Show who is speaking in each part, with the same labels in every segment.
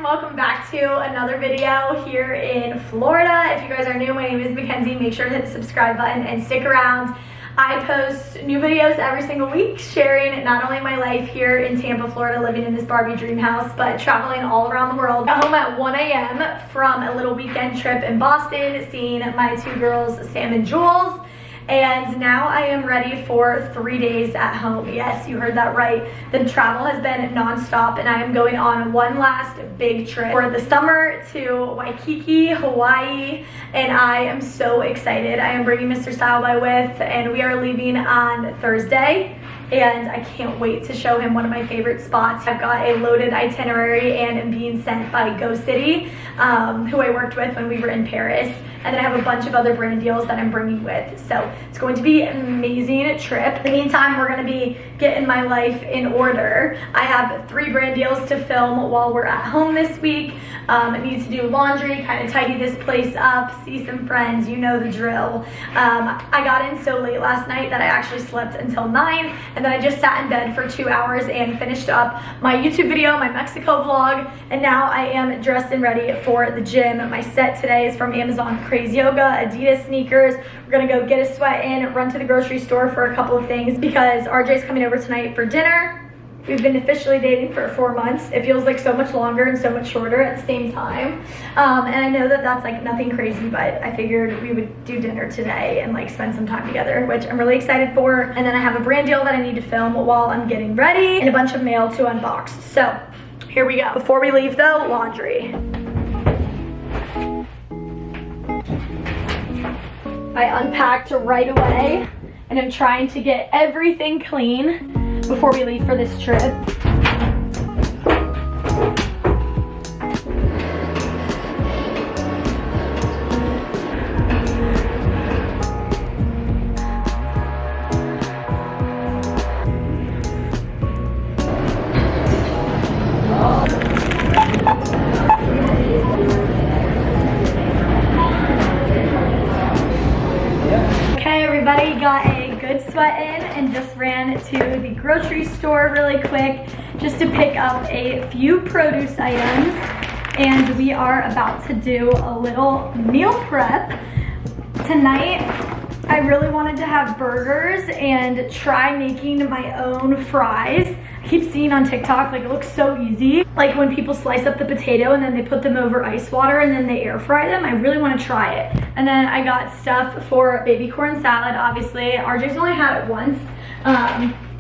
Speaker 1: and welcome back to another video here in Florida. If you guys are new, my name is Mackenzie. Make sure to hit the subscribe button and stick around. I post new videos every single week sharing not only my life here in Tampa, Florida, living in this Barbie dream house, but traveling all around the world. Got home at 1 a.m. from a little weekend trip in Boston, seeing my two girls, Sam and Jules. And now I am ready for 3 days at home. Yes, you heard that right. The travel has been non-stop and I am going on one last big trip for the summer to Waikiki, Hawaii, and I am so excited. I am bringing Mr. Style by with, and we are leaving on Thursday. And I can't wait to show him one of my favorite spots. I've got a loaded itinerary and am being sent by Go City, who I worked with when we were in Paris. And then I have a bunch of other brand deals that I'm bringing with. So it's going to be an amazing trip. In the meantime, we're gonna be getting my life in order. I have 3 brand deals to film while we're at home this week. I need to do laundry, kind of tidy this place up, see some friends, you know the drill. I got in so late last night that I actually slept until 9, and then I just sat in bed for 2 hours and finished up my YouTube video, my Mexico vlog, and now I am dressed and ready for the gym. My set today is from Amazon Crazy Yoga, Adidas sneakers. We're gonna go get a sweat in, run to the grocery store for a couple of things because RJ's coming over tonight for dinner. We've been officially dating for 4 months. It feels like so much longer and so much shorter at the same time. And I know that that's like nothing crazy, but I figured we would do dinner today and like spend some time together, which I'm really excited for. And then I have a brand deal that I need to film while I'm getting ready and a bunch of mail to unbox. So here we go. Before we leave though, laundry. I unpacked right away and I'm trying to get everything clean before we leave for this trip. Okay, everybody, got a good sweat in and just ran to the grocery store really quick just to pick up a few produce items, and we are about to do a little meal prep. Tonight I really wanted to have burgers and try making my own fries. I keep seeing on TikTok, like it looks so easy. Like when people slice up the potato and then they put them over ice water and then they air fry them. I really want to try it. And then I got stuff for baby corn salad, obviously. RJ's only had it once.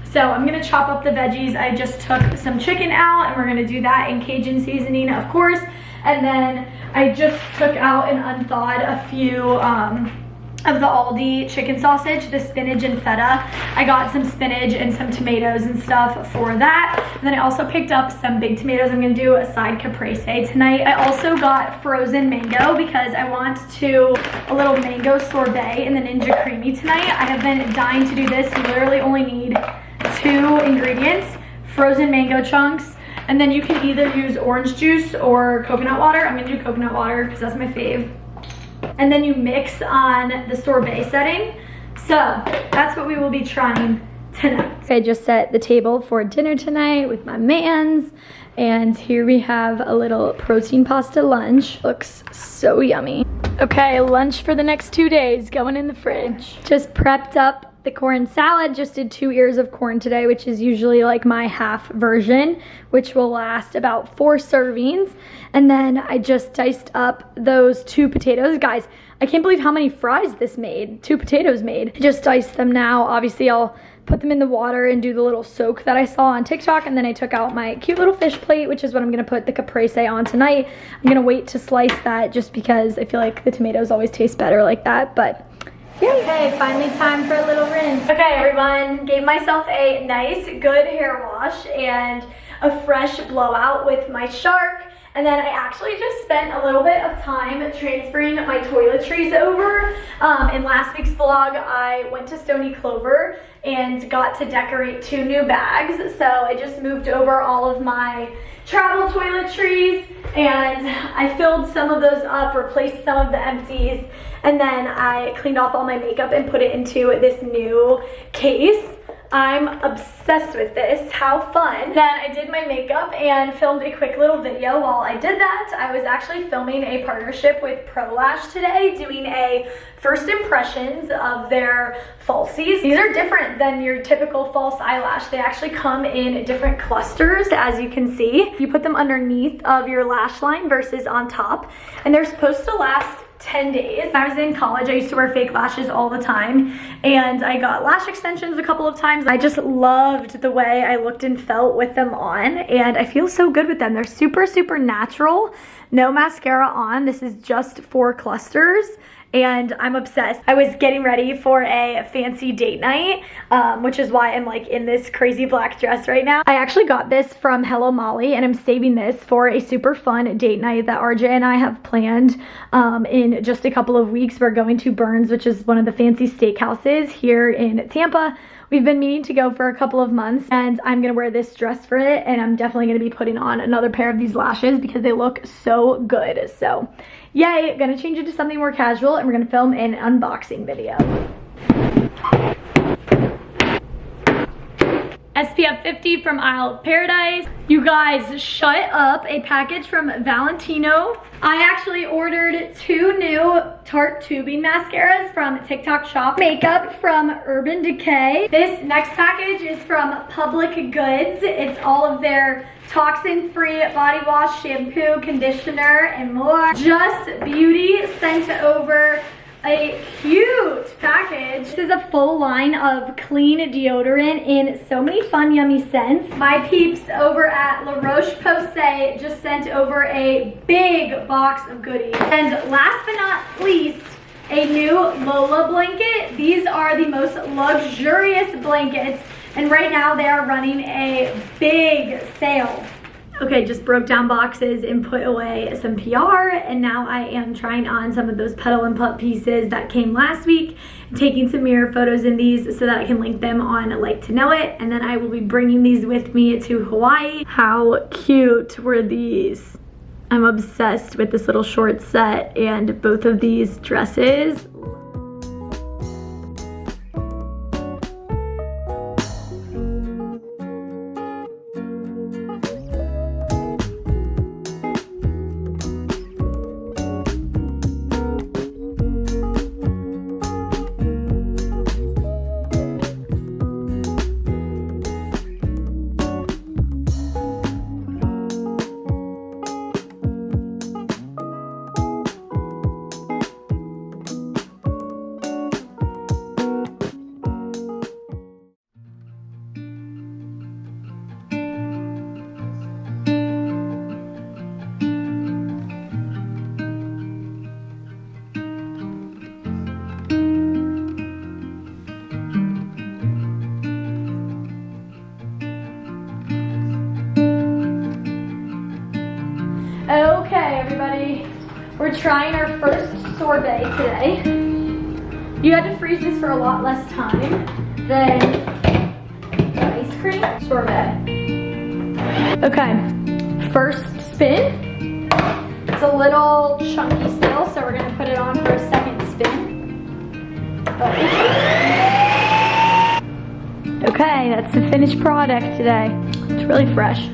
Speaker 1: So I'm gonna chop up the veggies. I just took some chicken out and we're gonna do that in Cajun seasoning, of course. And then I just took out and unthawed a few of the Aldi chicken sausage, the spinach and feta. I got some spinach and some tomatoes and stuff for that. And then I also picked up some big tomatoes. I'm gonna do a side caprese tonight. I also got frozen mango because I want to a little mango sorbet in the Ninja Creamy tonight. I have been dying to do this. You literally only need 2 ingredients, frozen mango chunks, and then you can either use orange juice or coconut water. I'm gonna do coconut water because that's my fave. And then you mix on the sorbet setting. So that's what we will be trying tonight. I just set the table for dinner tonight with my mans, and here we have a little protein pasta lunch. Looks so yummy. Okay, lunch for the next 2 days going in the fridge. Just prepped up the corn salad. Just did 2 ears of corn today, which is usually like my half version, which will last about 4 servings. And then I just diced up those 2 potatoes. Guys, I can't believe how many fries this made, 2 potatoes made. I just diced them now. Obviously I'll put them in the water and do the little soak that I saw on TikTok. And then I took out my cute little fish plate, which is what I'm gonna put the caprese on tonight. I'm gonna wait to slice that just because I feel like the tomatoes always taste better like that, but yeah. Okay, finally time for a little rinse. Okay, everyone, gave myself a nice, good hair wash and a fresh blowout with my Shark. And then I actually just spent a little bit of time transferring my toiletries over. In last week's vlog, I went to Stony Clover and got to decorate 2 new bags. So I just moved over all of my travel toiletries and I filled some of those up, replaced some of the empties, and then I cleaned off all my makeup and put it into this new case. I'm obsessed with this. How fun. Then I did my makeup and filmed a quick little video. While I did that, I was actually filming a partnership with Pro Lash today, doing a first impressions of their falsies. These are different than your typical false eyelash. They actually come in different clusters, as you can see. You put them underneath of your lash line versus on top, and they're supposed to last 10 days. When I was in college, I used to wear fake lashes all the time, and I got lash extensions a couple of times. I just loved the way I looked and felt with them on, and I feel so good with them. They're super, super natural. No mascara on. This is just 4 clusters. And I'm obsessed. I was getting ready for a fancy date night, which is why I'm like in this crazy black dress right now. I actually got this from Hello Molly, and I'm saving this for a super fun date night that RJ and I have planned in just a couple of weeks. We're going to Burns, which is one of the fancy steakhouses here in Tampa. We've been meaning to go for a couple of months, and I'm gonna wear this dress for it, and I'm definitely gonna be putting on another pair of these lashes because they look so good. So yay, gonna change it to something more casual, and we're gonna film an unboxing video. SPF 50 from Isle of Paradise. You guys, shut up. A package from Valentino. I actually ordered 2 new Tarte tubing mascaras from TikTok Shop. Makeup from Urban Decay. This next package is from Public Goods. It's all of their toxin-free body wash, shampoo, conditioner, and more. Just Beauty sent over a huge package. This is a full line of clean deodorant in so many fun, yummy scents. My peeps over at La Roche-Posay just sent over a big box of goodies. And last but not least, a new Lola blanket. These are the most luxurious blankets, and right now they are running a big sale. Okay, just broke down boxes and put away some PR, and now I am trying on some of those Petal and Pup pieces that came last week, taking some mirror photos in these so that I can link them on Like to Know It, and then I will be bringing these with me to Hawaii. How cute were these? I'm obsessed with this little short set and both of these dresses. Okay, everybody, we're trying our first sorbet today. You had to freeze this for a lot less time than the ice cream sorbet. Okay, first spin. It's a little chunky still, so we're gonna put it on for a second spin. Okay, that's the finished product today. It's really fresh.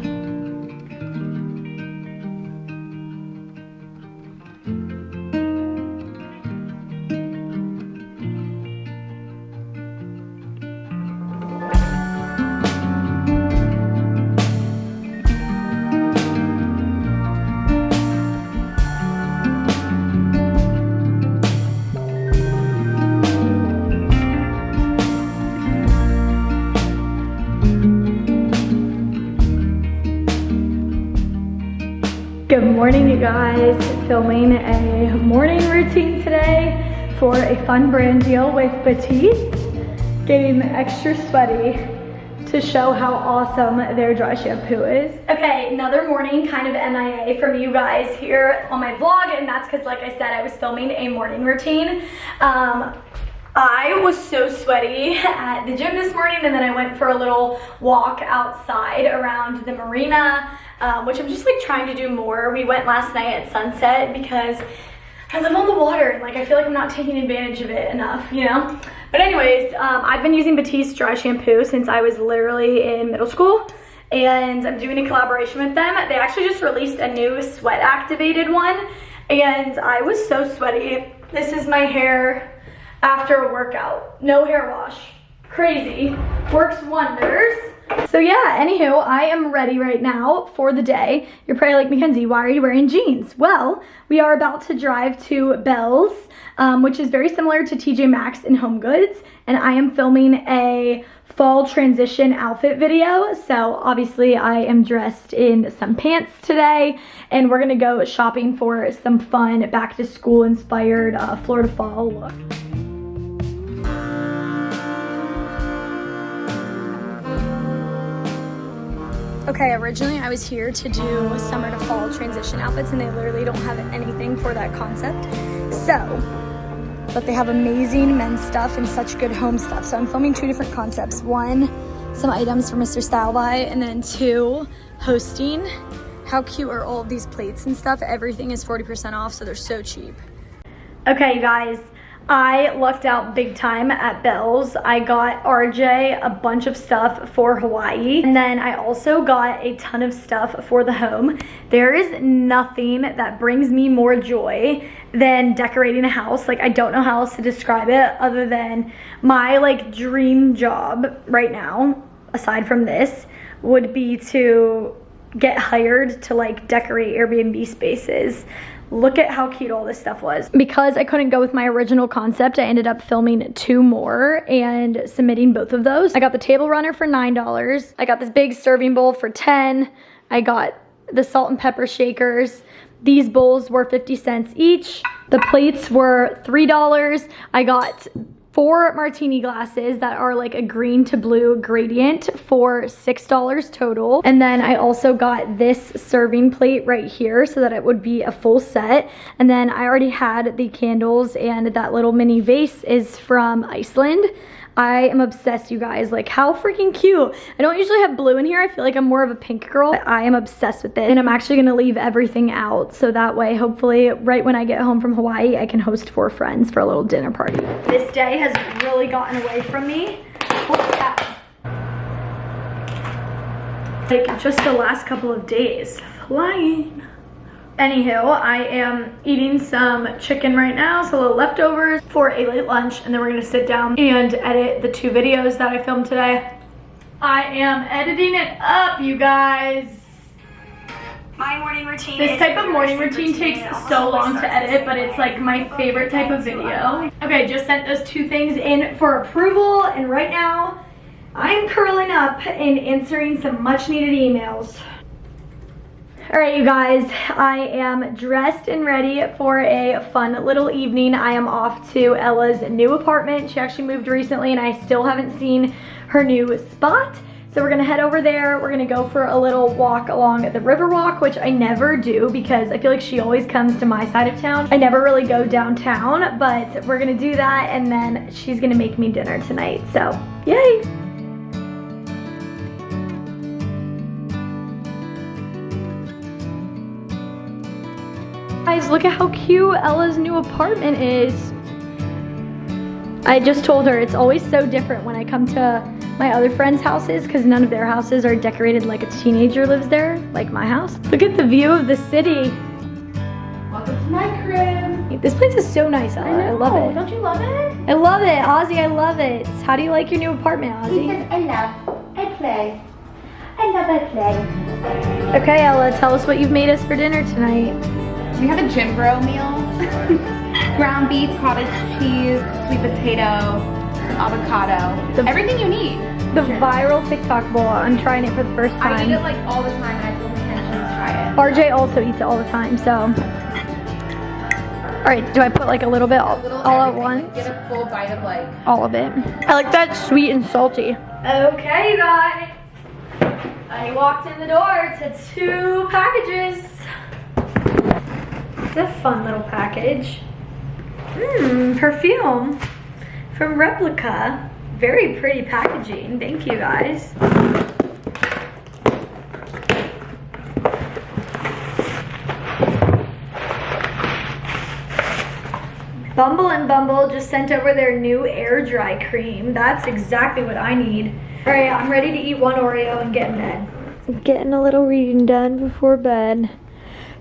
Speaker 1: Good morning, you guys. Filming a morning routine today for a fun brand deal with Batiste. Getting extra sweaty to show how awesome their dry shampoo is. Okay, another morning kind of MIA from you guys here on my vlog, and that's because, like I said, I was filming a morning routine. I was so sweaty at the gym this morning, and then I went for a little walk outside around the marina, which I'm just like trying to do more. We went last night at sunset because I live on the water and like I feel like I'm not taking advantage of it enough, you know? But anyways, I've been using Batiste dry shampoo since I was literally in middle school, and I'm doing a collaboration with them. They actually just released a new sweat activated one, and I was so sweaty. This is my hair after a workout. No hair wash. Crazy. Works wonders. So yeah, anywho, I am ready right now for the day. You're probably like, Mackenzie, why are you wearing jeans? Well, we are about to drive to Belle's, which is very similar to TJ Maxx and Home Goods, and I am filming a fall transition outfit video. So obviously I am dressed in some pants today, and we're gonna go shopping for some fun back to school inspired Florida fall look. Okay, originally I was here to do summer to fall transition outfits, and they literally don't have anything for that concept. But they have amazing men's stuff and such good home stuff. So I'm filming 2 different concepts. 1, some items for Mr. Style Buy, and then 2, hosting. How cute are all of these plates and stuff? Everything is 40% off, so they're so cheap. Okay, you guys. I lucked out big time at Belle's. I got RJ a bunch of stuff for Hawaii, and then I also got a ton of stuff for the home. There is nothing that brings me more joy than decorating a house. Like, I don't know how else to describe it other than my like dream job right now, aside from this, would be to get hired to like decorate Airbnb spaces. Look at how cute all this stuff was. Because I couldn't go with my original concept, I ended up filming 2 more and submitting both of those. I got the table runner for $9. I got this big serving bowl for $10. I got the salt and pepper shakers. These bowls were 50 cents each. The plates were $3. I got 4 martini glasses that are like a green to blue gradient for $6 total. And then I also got this serving plate right here so that it would be a full set. And then I already had the candles, and that little mini vase is from Iceland. I am obsessed, you guys. Like, how freaking cute. I don't usually have blue in here. I feel like I'm more of a pink girl. But I am obsessed with it. And I'm actually gonna leave everything out, so that way, hopefully, right when I get home from Hawaii, I can host 4 friends for a little dinner party. This day has really gotten away from me. Look at that. Like, just the last couple of days. Flying. Anywho, I am eating some chicken right now, so a little leftovers for a late lunch, and then we're gonna sit down and edit the 2 videos that I filmed today. I am editing it up, you guys.
Speaker 2: My morning routine.
Speaker 1: This type of morning routine takes so long to edit, but it's like my favorite type of video. Okay, just sent those 2 things in for approval, and right now I'm curling up and answering some much needed emails. All right, you guys, I am dressed and ready for a fun little evening. I am off to Ella's new apartment. She actually moved recently, and I still haven't seen her new spot. So we're gonna head over there. We're gonna go for a little walk along the Riverwalk, which I never do because I feel like she always comes to my side of town. I never really go downtown, but we're gonna do that, and then she's gonna make me dinner tonight. So, yay! Guys, look at how cute Ella's new apartment is. I just told her it's always so different when I come to my other friends' houses because none of their houses are decorated like a teenager lives there, like my house. Look at the view of the city.
Speaker 2: Welcome to my crib.
Speaker 1: This place is so nice, Ella. I love it.
Speaker 2: Don't you love it?
Speaker 1: I love it. Ozzy, I love it. How do you like your new apartment, Ozzy?
Speaker 2: Because I play. I love, I play.
Speaker 1: Okay, Ella, tell us what you've made us for dinner tonight.
Speaker 3: We have a gym bro meal. Ground beef, cottage cheese, sweet potato, avocado. Everything you need.
Speaker 1: The viral TikTok bowl. I'm trying it for the first time.
Speaker 3: I eat it like all the time, and I told Mackenzie to try it.
Speaker 1: RJ also eats it all the time, so. All right, do I put like a little bit all at once?
Speaker 3: Get a full bite of like
Speaker 1: all of it. I like that sweet and salty. Okay, guys. I walked in the door to 2 packages. It's a fun little package. Perfume from Replica. Very pretty packaging. Thank you, guys. Bumble and Bumble just sent over their new air dry cream. That's exactly what I need. All right, I'm ready to eat one Oreo and get in bed. I'm getting a little reading done before bed.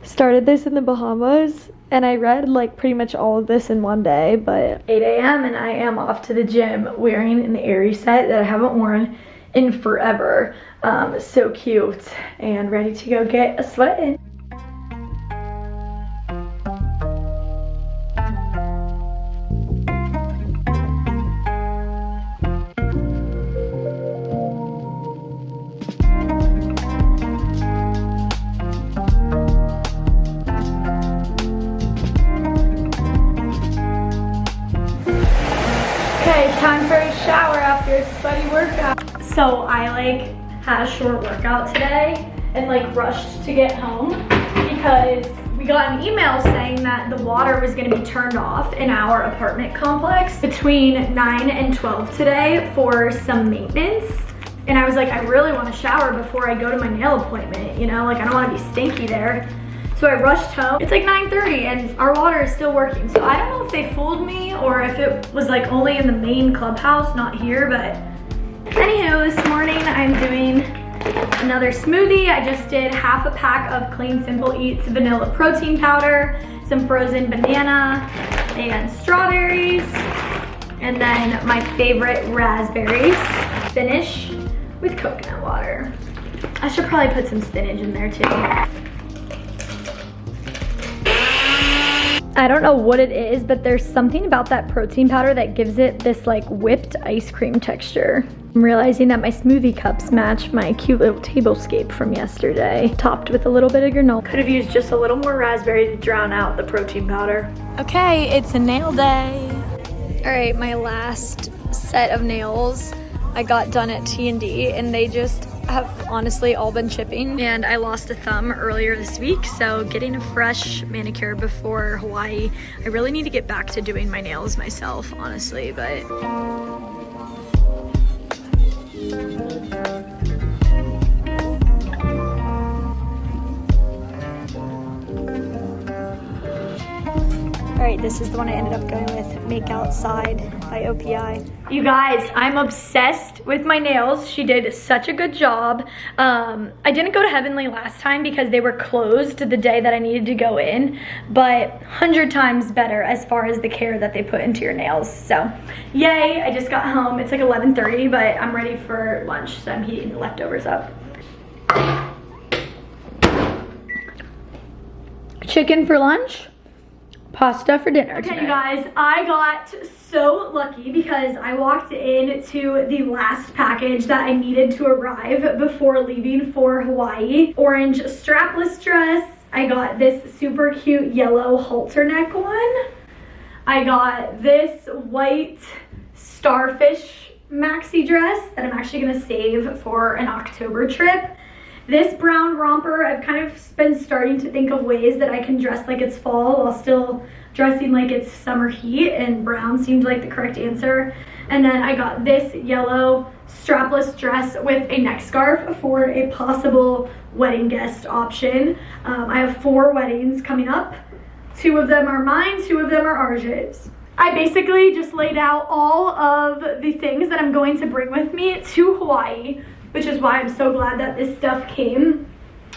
Speaker 1: Started this in the Bahamas, and I read like pretty much all of this in one day, but 8 a.m. and I am off to the gym wearing an Aerie set that I haven't worn in forever. So cute, and ready to go get a sweat in. Okay, time for a shower after a sweaty workout. So I like had a short workout today and like rushed to get home because we got an email saying that the water was gonna be turned off in our apartment complex between 9 and 12 today for some maintenance. And I was like, I really wanna shower before I go to my nail appointment, you know, like I don't wanna be stinky there. So I rushed home. It's like 9:30 and our water is still working. So I don't know if they fooled me or if it was like only in the main clubhouse, not here, but anywho, this morning I'm doing another smoothie. I just did half a pack of Clean Simple Eats vanilla protein powder, some frozen banana and strawberries, and then my favorite raspberries. Finish with coconut water. I should probably put some spinach in there too. I don't know what it is, but there's something about that protein powder that gives it this like whipped ice cream texture. I'm realizing that my smoothie cups match my cute little tablescape from yesterday, topped with a little bit of granola. Could have used just a little more raspberry to drown out the protein powder. Okay, it's a nail day. All right, my last set of nails I got done at T&D, and they just have honestly all been chipping, and I lost a thumb earlier this week, so getting a fresh manicure before Hawaii. I really need to get back to doing my nails myself, honestly, but all right, this is the one I ended up going with, Make Outside by OPI. You guys, I'm obsessed with my nails. She did such a good job. I didn't go to Heavenly last time because they were closed the day that I needed to go in, but 100 times better as far as the care that they put into your nails. So, yay, I just got home. It's like 11:30, but I'm ready for lunch, so I'm heating the leftovers up. Chicken for lunch. Pasta for dinner today. Okay, you guys, I got so lucky because I walked into the last package that I needed to arrive before leaving for Hawaii. Orange strapless dress. I got this super cute yellow halter neck one. I got this white starfish maxi dress that I'm actually gonna save for an October trip. This brown romper, I've kind of been starting to think of ways that I can dress like it's fall while still dressing like it's summer heat, and brown seemed like the correct answer. And then I got this yellow strapless dress with a neck scarf for a possible wedding guest option. I have 4 weddings coming up. 2 of them are mine, 2 of them are Arj's. I basically just laid out all of the things that I'm going to bring with me to Hawaii, which is why I'm so glad that this stuff came.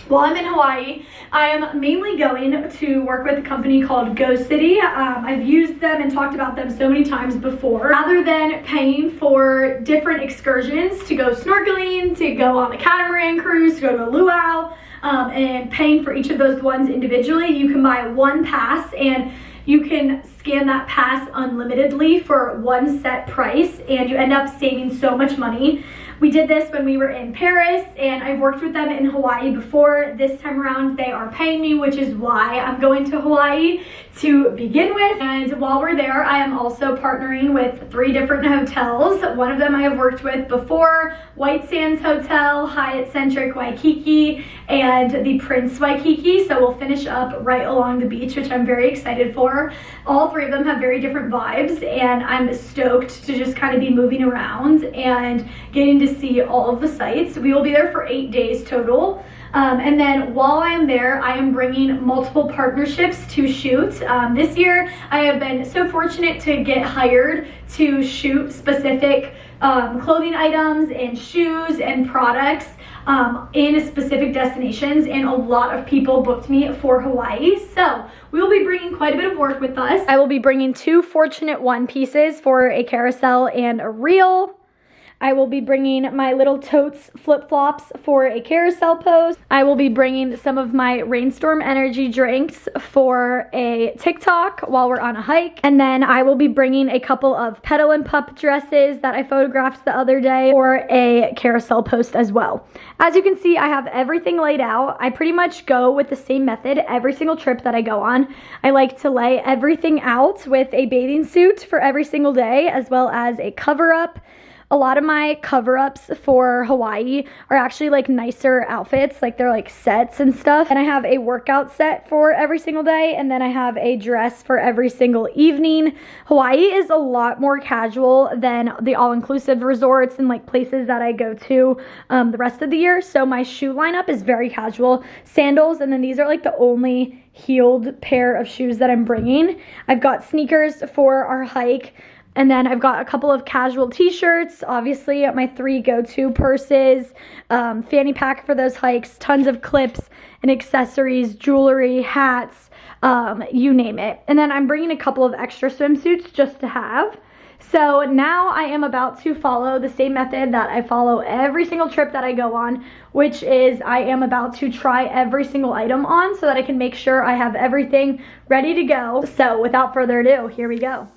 Speaker 1: While I'm in Hawaii, I am mainly going to work with a company called Go City. I've used them and talked about them so many times before. Rather than paying for different excursions to go snorkeling, to go on a catamaran cruise, to go to a luau, and paying for each of those ones individually, you can buy one pass and you can scan that pass unlimitedly for one set price, and you end up saving so much money. We did this when we were in Paris, and I've worked with them in Hawaii before. This time around, they are paying me, which is why I'm going to Hawaii to begin with. And while we're there, I am also partnering with 3 different hotels. One of them I have worked with before, White Sands Hotel, Hyatt Centric Waikiki, and the Prince Waikiki. So we'll finish up right along the beach, which I'm very excited for. All 3 of them have very different vibes, and I'm stoked to just kind of be moving around and getting to see all of the sites. We will be there for 8 days total. And then while I am there, I am bringing multiple partnerships to shoot. This year, I have been so fortunate to get hired to shoot specific clothing items and shoes and products in specific destinations, and a lot of people booked me for Hawaii. So we will be bringing quite a bit of work with us. I will be bringing 2 Fortunate One pieces for a carousel and a reel. I will be bringing my little totes flip-flops for a carousel pose. I will be bringing some of my Rainstorm energy drinks for a TikTok while we're on a hike. And then I will be bringing a couple of Petal and Pup dresses that I photographed the other day for a carousel post as well. As you can see, I have everything laid out. I pretty much go with the same method every single trip that I go on. I like to lay everything out with a bathing suit for every single day, as well as a cover-up. A lot of my cover-ups for Hawaii are actually like nicer outfits, like they're like sets and stuff. And I have a workout set for every single day, and then I have a dress for every single evening. Hawaii is a lot more casual than the all-inclusive resorts and like places that I go to the rest of the year. So my shoe lineup is very casual. Sandals, and then these are like the only heeled pair of shoes that I'm bringing. I've got sneakers for our hike. And then I've got a couple of casual t-shirts, obviously my 3 go-to purses, fanny pack for those hikes, tons of clips and accessories, jewelry, hats, you name it. And then I'm bringing a couple of extra swimsuits just to have. So now I am about to follow the same method that I follow every single trip that I go on, which is I am about to try every single item on so that I can make sure I have everything ready to go. So without further ado, here we go.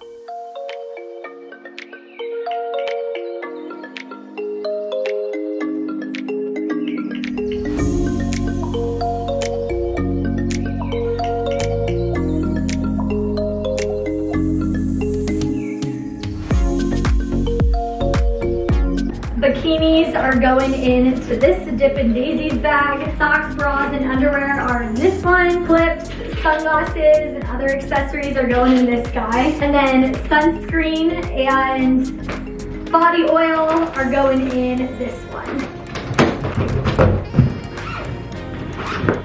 Speaker 1: Bikinis are going into this Dippin' Daisies bag. Socks, bras, and underwear are in this one. Clips, sunglasses, and other accessories are going in this guy. And then sunscreen and body oil are going in this one.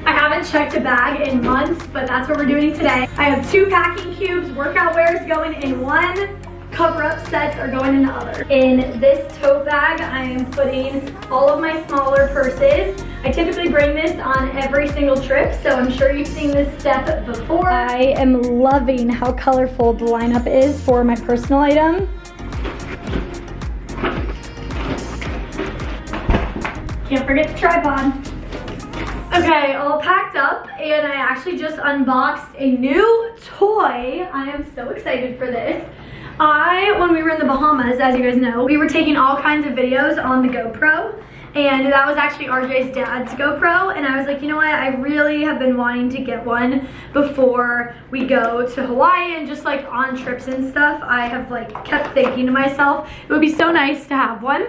Speaker 1: I haven't checked a bag in months, but that's what we're doing today. I have 2 packing cubes, workout wears going in one. Cover-up sets are going in the other. In this tote bag, I am putting all of my smaller purses. I typically bring this on every single trip, so I'm sure you've seen this step before. I am loving how colorful the lineup is for my personal item. Can't forget the tripod. Okay, all packed up, and I actually just unboxed a new toy. I am so excited for this. When we were in the Bahamas, as you guys know, we were taking all kinds of videos on the GoPro, and that was actually RJ's dad's GoPro, and I was like, you know what, I really have been wanting to get one before we go to Hawaii and just like on trips and stuff. I have like kept thinking to myself, it would be so nice to have one.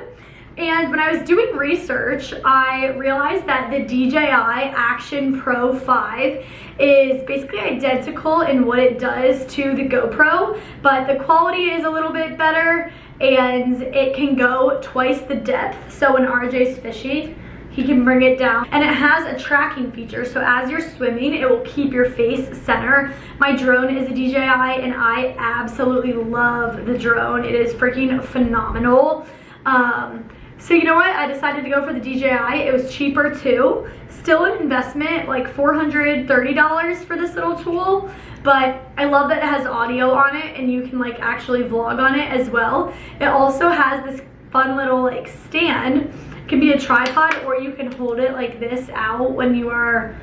Speaker 1: And when I was doing research, I realized that the DJI Action Pro 5 is basically identical in what it does to the GoPro, but the quality is a little bit better and it can go twice the depth. So when RJ's fishing, he can bring it down, and it has a tracking feature, so as you're swimming it will keep your face center. My drone is a DJI and I absolutely love the drone. It is freaking phenomenal. So you know what, I decided to go for the DJI. It was cheaper too. Still an investment, like $430 for this little tool, but I love that it has audio on it and you can like actually vlog on it as well. It also has this fun little like stand. It can be a tripod, or you can hold it like this out when you are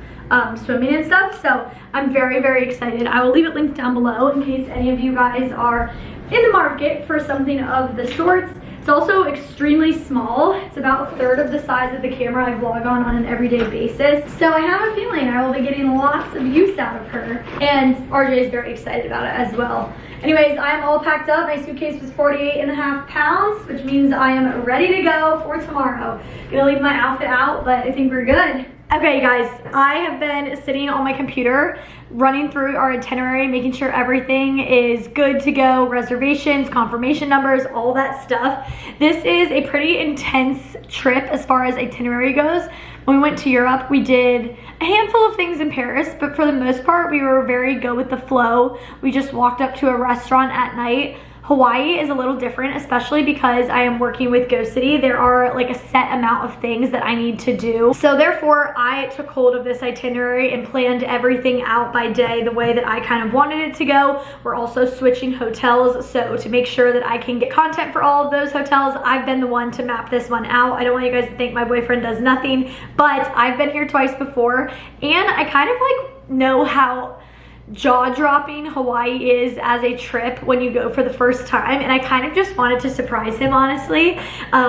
Speaker 1: swimming and stuff. So I'm very, very excited. I will leave it linked down below in case any of you guys are in the market for something of the sorts. It's also extremely small. It's about 1/3 of the size of the camera I vlog on an everyday basis. So I have a feeling I will be getting lots of use out of her. And RJ is very excited about it as well. Anyways, I am all packed up. My suitcase was 48.5 pounds, which means I am ready to go for tomorrow. Gonna leave my outfit out, but I think we're good. Okay, you guys, I have been sitting on my computer running through our itinerary, making sure everything is good to go, reservations, confirmation numbers, all that stuff. This is a pretty intense trip as far as itinerary goes. When we went to Europe, we did a handful of things in Paris, but for the most part, we were very go with the flow. We just walked up to a restaurant at night. Hawaii is a little different, especially because I am working with Go City. There are like a set amount of things that I need to do. So therefore, I took hold of this itinerary and planned everything out by day the way that I kind of wanted it to go. We're also switching hotels, so to make sure that I can get content for all of those hotels, I've been the one to map this one out. I don't want you guys to think my boyfriend does nothing, but I've been here twice before, and I kind of like know how jaw-dropping Hawaii is as a trip when you go for the first time, and I kind of just wanted to surprise him, honestly,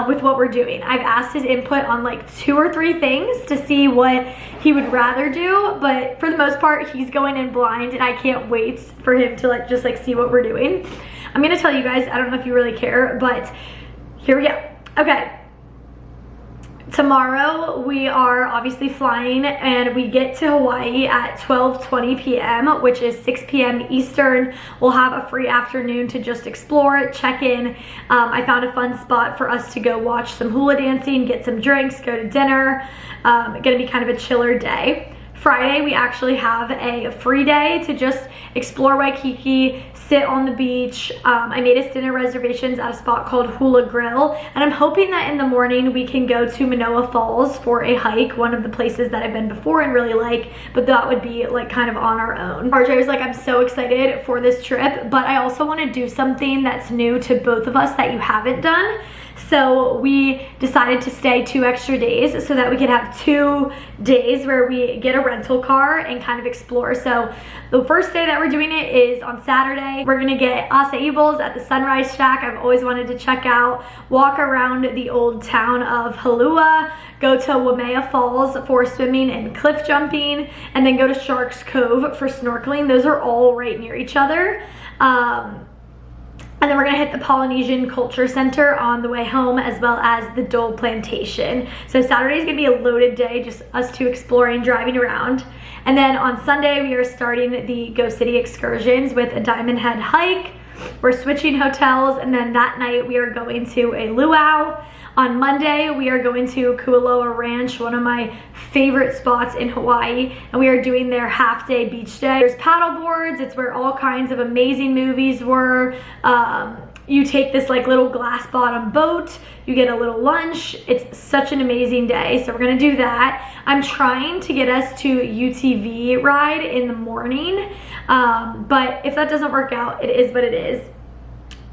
Speaker 1: with what we're doing. I've asked his input on like 2 or 3 things to see what he would rather do, but for the most part he's going in blind, and I can't wait for him to like just like see what we're doing. I'm gonna tell you guys, I don't know if you really care, but here we go. Okay, tomorrow we are obviously flying, and we get to Hawaii at 12:20 p.m., which is 6 p.m. Eastern. We'll have a free afternoon to just explore, check in. I found a fun spot for us to go watch some hula dancing, get some drinks, go to dinner. Gonna be kind of a chiller day. Friday, we actually have a free day to just explore Waikiki, sit on the beach. I made us dinner reservations at a spot called Hula Grill, and I'm hoping that in the morning we can go to Manoa Falls for a hike, one of the places that I've been before and really like, but that would be like kind of on our own. RJ was like, I'm so excited for this trip, but I also want to do something that's new to both of us that you haven't done. So we decided to stay 2 extra days so that we could have 2 days where we get a rental car and kind of explore. So the first day that we're doing it is on Saturday. We're gonna get acai bowls at the Sunrise Shack. I've always wanted to check out, walk around the old town of Halua, go to Waimea Falls for swimming and cliff jumping, and then go to Sharks Cove for snorkeling. Those are all right near each other. And then we're gonna hit the Polynesian Culture Center on the way home, as well as the Dole Plantation. So Saturday's gonna be a loaded day, just us 2 exploring, driving around. And then on Sunday, we are starting the Go City excursions with a Diamond Head hike. We're switching hotels, and then that night we are going to a luau. On Monday, we are going to Kualoa Ranch, one of my favorite spots in Hawaii, and we are doing their half-day beach day. There's paddle boards. It's where all kinds of amazing movies were. You take this like little glass bottom boat, you get a little lunch. It's such an amazing day, so we're gonna do that. I'm trying to get us to UTV ride in the morning, but if that doesn't work out, it is what it is.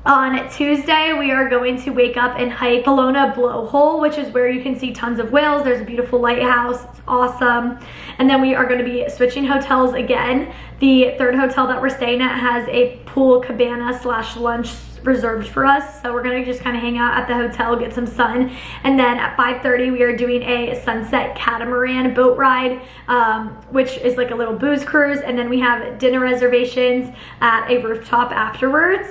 Speaker 1: On Tuesday, we are going to wake up and hike Kelowna Blowhole, which is where you can see tons of whales. There's a beautiful lighthouse, it's awesome. And then we are gonna be switching hotels again. The 3rd hotel that we're staying at has a pool cabana / lunch reserved for us, so we're gonna just kind of hang out at the hotel, get some sun, and then at 5:30 we are doing a sunset catamaran boat ride, which is like a little booze cruise, and then we have dinner reservations at a rooftop afterwards.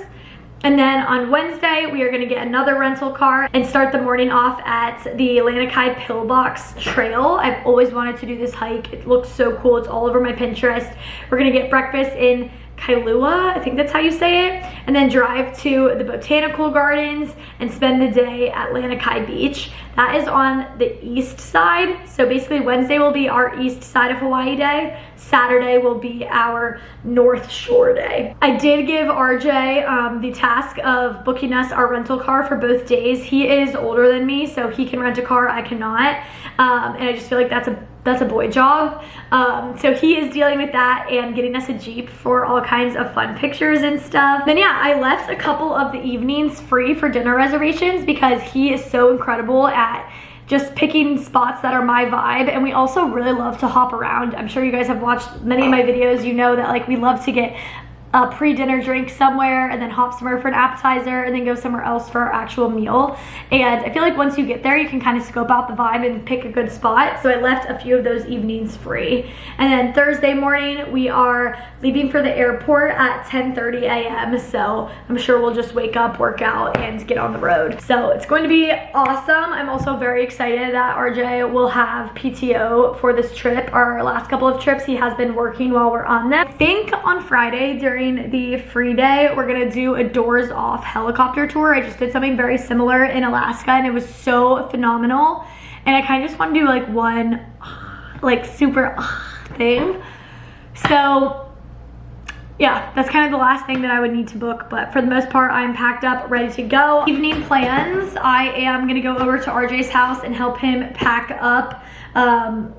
Speaker 1: And then on Wednesday, we are gonna get another rental car and start the morning off at the Lanikai Pillbox Trail. I've always wanted to do this hike. It looks so cool. It's all over my Pinterest. We're gonna get breakfast in Kailua, I think that's how you say it, and then drive to the botanical gardens and spend the day at Lanikai Beach. That is on the east side, so basically Wednesday will be our east side of Hawaii day, Saturday will be our North Shore day. I did give RJ the task of booking us our rental car for both days. He is older than me, so he can rent a car, I cannot, and I just feel like that's a boy job. So he is dealing with that and getting us a Jeep for all kinds of fun pictures and stuff. Then yeah, I left a couple of the evenings free for dinner reservations because he is so incredible at just picking spots that are my vibe, and we also really love to hop around. I'm sure you guys have watched many of my videos. You know that like we love to get a pre-dinner drink somewhere and then hop somewhere for an appetizer and then go somewhere else for our actual meal. And I feel like once you get there, you can kind of scope out the vibe and pick a good spot. So I left a few of those evenings free. And then Thursday morning, we are leaving for the airport at 10:30 a.m. So I'm sure we'll just wake up, work out, and get on the road. So it's going to be awesome. I'm also very excited that RJ will have PTO for this trip. Our last couple of trips, he has been working while we're on them. I think on Friday during the free day, we're gonna do a doors off helicopter tour. I just did something very similar in Alaska and it was so phenomenal. And I kind of just want to do like one like super thing. So yeah, that's kind of the last thing that I would need to book, but for the most part, I'm packed up, ready to go. Evening plans, I am gonna go over to RJ's house and help him pack up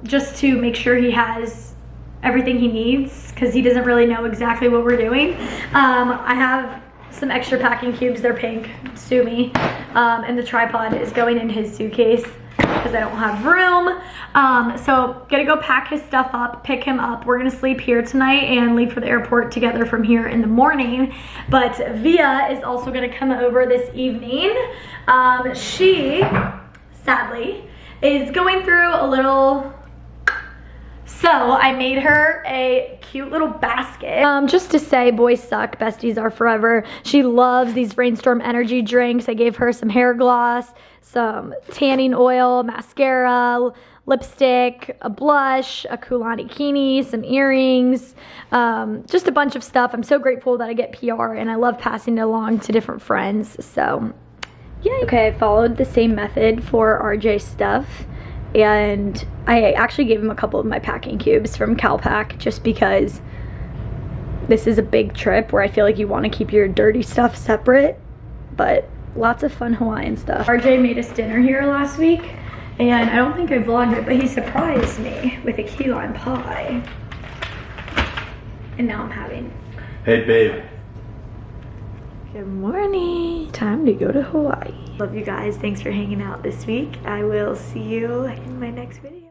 Speaker 1: just to make sure he has everything he needs, because he doesn't really know exactly what we're doing. I have some extra packing cubes, they're pink, sue me, and the tripod is going in his suitcase because I don't have room. So gonna go pack his stuff up, pick him up. We're gonna sleep here tonight and leave for the airport together from here in the morning. But Via is also gonna come over this evening. She, sadly, is going through a little... So I made her a cute little basket. Just to say, boys suck, besties are forever. She loves these Rainstorm energy drinks. I gave her some hair gloss, some tanning oil, mascara, lipstick, a blush, a Kulani Kini, some earrings, just a bunch of stuff. I'm so grateful that I get PR and I love passing it along to different friends. So yeah. Okay, I followed the same method for RJ stuff. And I actually gave him a couple of my packing cubes from CalPack just because this is a big trip where I feel like you want to keep your dirty stuff separate, but lots of fun Hawaiian stuff. RJ made us dinner here last week, and I don't think I vlogged it, but he surprised me with a key lime pie. And now I'm having.
Speaker 4: Hey, babe.
Speaker 1: Good morning. Time to go to Hawaii. Love you guys. Thanks for hanging out this week. I will see you in my next video.